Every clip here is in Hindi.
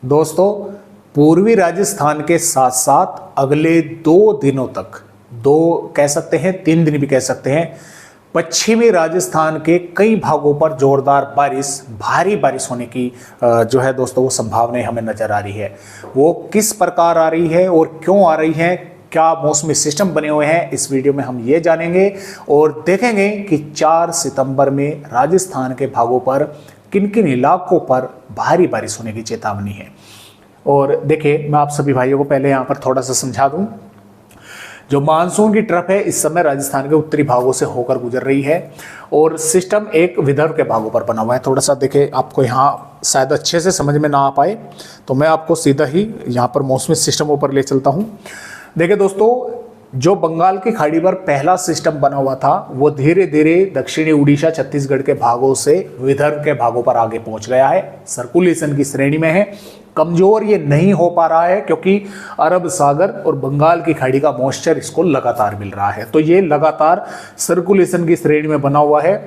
दोस्तों, पूर्वी राजस्थान के साथ साथ अगले 2 दिनों तक, दो कह सकते हैं 3 दिन भी कह सकते हैं, पश्चिमी राजस्थान के कई भागों पर जोरदार बारिश, भारी बारिश होने की जो है दोस्तों वो संभावनाएं हमें नजर आ रही है। वो किस प्रकार आ रही है और क्यों आ रही है, क्या मौसमी सिस्टम बने हुए हैं, इस वीडियो में हम ये जानेंगे और देखेंगे कि 4 सितंबर में राजस्थान के भागों पर किन किन इलाकों पर भारी बारिश होने की चेतावनी है। और देखिए, मैं आप सभी भाइयों को पहले यहाँ पर थोड़ा सा समझा दूं। जो मानसून की ट्रफ है इस समय राजस्थान के उत्तरी भागों से होकर गुजर रही है और सिस्टम एक विदर्भ के भागों पर बना हुआ है। थोड़ा सा देखिए, आपको यहाँ शायद अच्छे से समझ में ना आ पाए तो मैं आपको सीधा ही यहाँ पर मौसमी सिस्टम ऊपर ले चलता हूँ। देखिए दोस्तों, जो बंगाल की खाड़ी पर पहला सिस्टम बना हुआ था वो धीरे धीरे दक्षिणी उड़ीसा छत्तीसगढ़ के भागों से विदर्भ के भागों पर आगे पहुंच गया है, सर्कुलेशन की श्रेणी में है। कमजोर ये नहीं हो पा रहा है क्योंकि अरब सागर और बंगाल की खाड़ी का मॉइस्चर इसको लगातार मिल रहा है, तो ये लगातार सर्कुलेशन की श्रेणी में बना हुआ है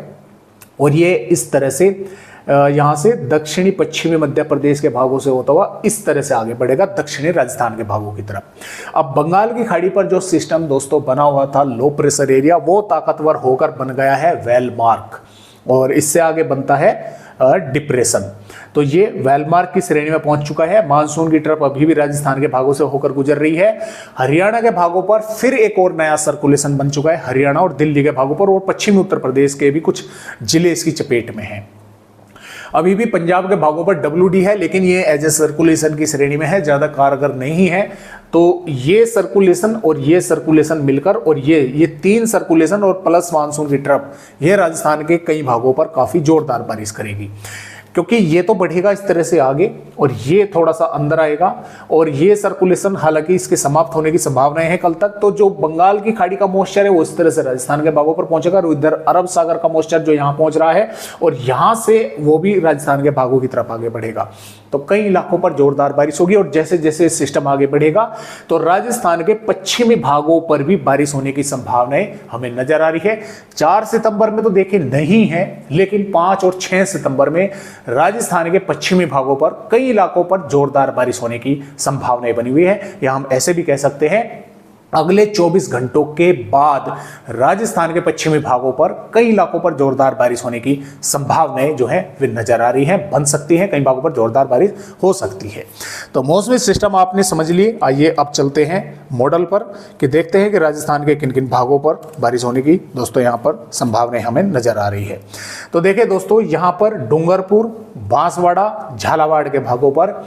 और ये इस तरह से यहाँ से दक्षिणी पश्चिमी मध्य प्रदेश के भागों से होता हुआ इस तरह से आगे बढ़ेगा दक्षिणी राजस्थान के भागों की तरफ। अब बंगाल की खाड़ी पर जो सिस्टम दोस्तों बना हुआ था लो प्रेशर एरिया, वो ताकतवर होकर बन गया है वेलमार्क और इससे आगे बनता है डिप्रेशन। तो ये वेलमार्क की श्रेणी में पहुंच चुका है। मानसून की ट्रफ अभी भी राजस्थान के भागों से होकर गुजर रही है। हरियाणा के भागों पर फिर एक और नया सर्कुलेशन बन चुका है, हरियाणा और दिल्ली के भागों पर, और पश्चिमी उत्तर प्रदेश के भी कुछ जिले इसकी चपेट में हैं। अभी भी पंजाब के भागों पर WD है, लेकिन ये एज ए सर्कुलेशन की श्रेणी में है, ज्यादा कारगर नहीं है। तो ये सर्कुलेशन और ये सर्कुलेशन मिलकर और ये 3 सर्कुलेशन और प्लस मानसून की ट्रफ, ये राजस्थान के कई भागों पर काफी जोरदार बारिश करेगी, क्योंकि ये तो बढ़ेगा इस तरह से आगे और ये थोड़ा सा अंदर आएगा और ये सर्कुलेशन हालांकि इसके समाप्त होने की संभावनाएं हैं कल तक। तो जो बंगाल की खाड़ी का मॉइस्चर है वो इस तरह से राजस्थान के भागों पर पहुंचेगा और इधर अरब सागर का मॉइस्चर जो यहाँ पहुंच रहा है और यहाँ से वो भी राजस्थान के भागों की तरफ आगे बढ़ेगा। तो कई इलाकों पर जोरदार बारिश होगी और जैसे जैसे सिस्टम आगे बढ़ेगा तो राजस्थान के पश्चिमी भागों पर भी बारिश होने की संभावनाएं हमें नजर आ रही है। 4 सितंबर में तो देखिए नहीं है, लेकिन 5 और 6 सितंबर में राजस्थान के पश्चिमी भागों पर कई इलाकों पर जोरदार बारिश होने की संभावनाएं बनी हुई है, या हम ऐसे भी कह सकते हैं अगले 24 घंटों के बाद राजस्थान के पश्चिमी भागों पर कई इलाकों पर जोरदार बारिश होने की संभावनाएं जो है वे नजर आ रही हैं, बन सकती हैं, कई भागों पर जोरदार बारिश हो सकती है। तो मौसमी सिस्टम आपने समझ लिए। आइए अब चलते हैं मॉडल पर कि देखते हैं कि राजस्थान के किन किन भागों पर बारिश होने की दोस्तों यहाँ पर संभावनाएं हमें नजर आ रही है। तो देखिए दोस्तों, यहाँ पर डूंगरपुर, बांसवाड़ा, झालावाड़ के भागों पर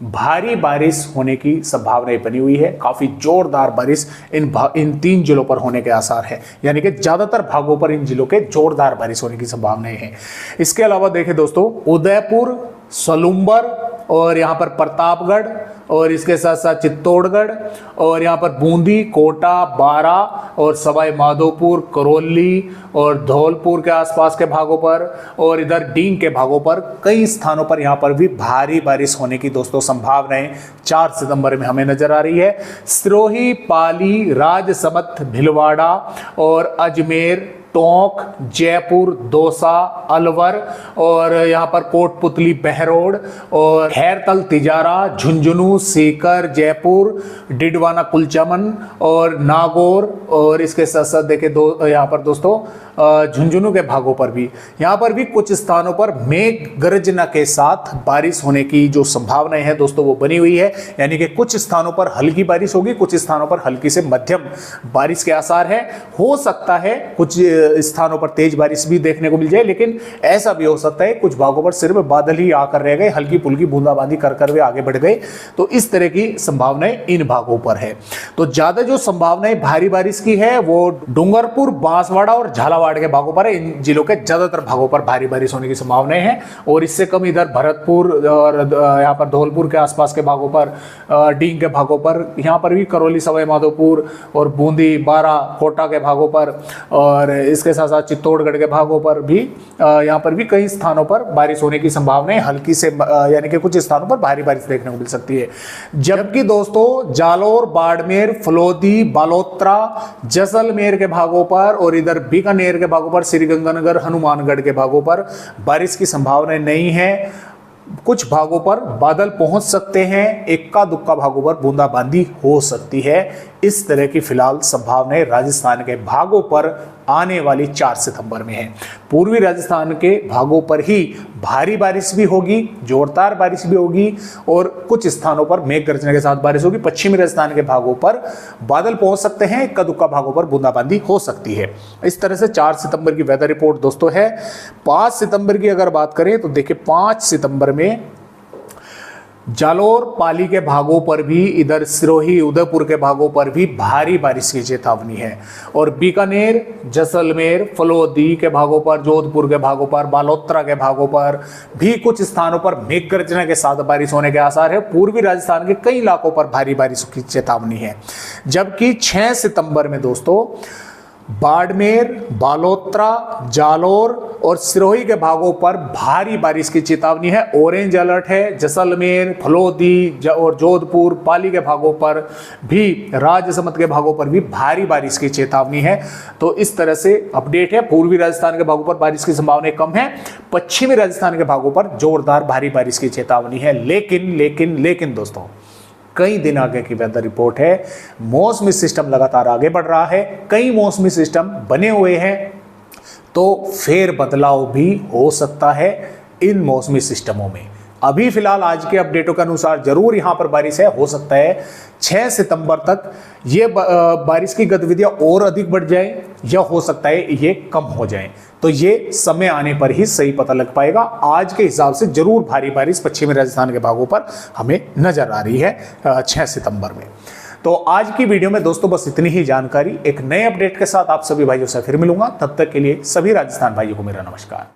भारी बारिश होने की संभावनाएं बनी हुई है। काफी जोरदार बारिश इन 3 जिलों पर होने के आसार है, यानी कि ज्यादातर भागों पर इन जिलों के जोरदार बारिश होने की संभावनाएं हैं। इसके अलावा देखें दोस्तों, उदयपुर, सलुम्बर और यहाँ पर प्रतापगढ़ और इसके साथ साथ चित्तौड़गढ़ और यहाँ पर बूंदी, कोटा, बारा और सवाई माधोपुर, करौली और धौलपुर के आसपास के भागों पर और इधर डींग के भागों पर कई स्थानों पर यहाँ पर भी भारी बारिश होने की दोस्तों संभावनाएं 4 सितंबर में हमें नजर आ रही है। सिरोही, पाली, राजसमंद, भीलवाड़ा और अजमेर, टोंक, जयपुर, दौसा, अलवर और यहाँ पर कोटपुतली, बहरोड और खैरतल, तिजारा, झुंझुनू, सीकर, जयपुर, डिडवाना, कुलचमन और नागौर और इसके साथ साथ देखें यहाँ पर दोस्तों झुंझुनू के भागों पर भी यहाँ पर भी कुछ स्थानों पर मेघ गर्जना के साथ बारिश होने की जो संभावनाएं हैं दोस्तों वो बनी हुई है, यानी कि कुछ स्थानों पर हल्की बारिश होगी, कुछ स्थानों पर हल्की से मध्यम बारिश के आसार है। हो सकता है कुछ स्थानों पर तेज बारिश भी देखने को मिल जाए, लेकिन ऐसा भी हो सकता है कुछ भागों पर सिर्फ बादल ही आकर रह गए, हल्की फुल्की बूंदाबांदी कर वे आगे बढ़ गए। तो इस तरह की संभावनाएं इन भागों पर है। तो ज्यादा जो संभावनाएं भारी बारिश की है वो डूंगरपुर, बांसवाड़ा और झालावाड़ के भागों पर, इन जिलों के ज्यादातर भागों पर भारी बारिश होने की संभावनाएं हैं। और इससे कम इधर भरतपुर और यहाँ पर धौलपुर के आसपास के भागों पर, डींग के भागों पर, यहाँ पर भी करौली, सवाई माधोपुर और बूंदी, बारा, कोटा के भागों पर और इसके साथ साथ चित्तौड़गढ़ के भागों पर भी यहाँ पर भी कई स्थानों पर बारिश होने की संभावनाएं हल्की से यानी कि कुछ स्थानों पर भारी बारिश देखने को मिल सकती है। जबकि दोस्तों जालौर, बाड़मेर, फलोदी, बालोतरा, जैसलमेर के भागों पर और इधर बीकानेर के भागों पर, श्रीगंगानगर, हनुमानगढ़ के भागों पर बारिश की संभावनाएं नहीं है। कुछ भागों पर बादल पहुंच सकते हैं, इक्का दुक्का भागों पर बूंदाबांदी हो सकती है। इस तरह की फिलहाल संभावनाएं राजस्थान के भागों पर आने वाली 4 सितंबर में है। पूर्वी राजस्थान के भागों पर ही भारी बारिश भी होगी, जोरदार बारिश भी होगी और कुछ स्थानों पर मेघ गर्जन के साथ बारिश होगी। पश्चिमी राजस्थान के भागों पर बादल पहुंच सकते हैं, इक्का दुक्का भागों पर बूंदाबांदी हो सकती है। इस तरह से 4 सितंबर की वेदर रिपोर्ट दोस्तों है। 5 सितंबर की अगर बात करें तो देखिए 5 सितंबर में जालोर पाली के भागों पर भी, इधर सिरोही उदयपुर के भागों पर भी भारी बारिश की चेतावनी है और बीकानेर, जैसलमेर, फलोदी के भागों पर, जोधपुर के भागों पर, बालोतरा के भागों पर भी कुछ स्थानों पर मेघ गर्जना के साथ बारिश होने के आसार है। पूर्वी राजस्थान के कई इलाकों पर भारी बारिश की चेतावनी है। जबकि 6 सितंबर में दोस्तों बाड़मेर, बालोतरा, जालोर और सिरोही के भागों पर भारी बारिश की चेतावनी है। ऑरेंज अलर्ट है जैसलमेर, फलोदी और जोधपुर, पाली के भागों पर भी, राजसमंद के भागों पर भी भारी बारिश की चेतावनी है। तो इस तरह से अपडेट है। पूर्वी राजस्थान के भागों पर बारिश की संभावना कम है, पश्चिमी राजस्थान के भागों पर जोरदार भारी बारिश की चेतावनी है। लेकिन दोस्तों कई दिन आगे की वेदर रिपोर्ट है। मौसमी सिस्टम लगातार आगे बढ़ रहा है, कई मौसमी सिस्टम बने हुए हैं, तो फेर बदलाव भी हो सकता है इन मौसमी सिस्टमों में। अभी फिलहाल आज के अपडेटों के अनुसार जरूर यहां पर बारिश है। हो सकता है 6 सितंबर तक ये बारिश की गतिविधियां और अधिक बढ़ जाए या हो सकता है ये कम हो जाए। तो ये समय आने पर ही सही पता लग पाएगा। आज के हिसाब से जरूर भारी बारिश पश्चिमी राजस्थान के भागों पर हमें नजर आ रही है 6 सितंबर में। तो आज की वीडियो में दोस्तों बस इतनी ही जानकारी। एक नए अपडेट के साथ आप सभी भाइयों से फिर मिलूंगा। तब तक के लिए सभी राजस्थान भाइयों को मेरा नमस्कार।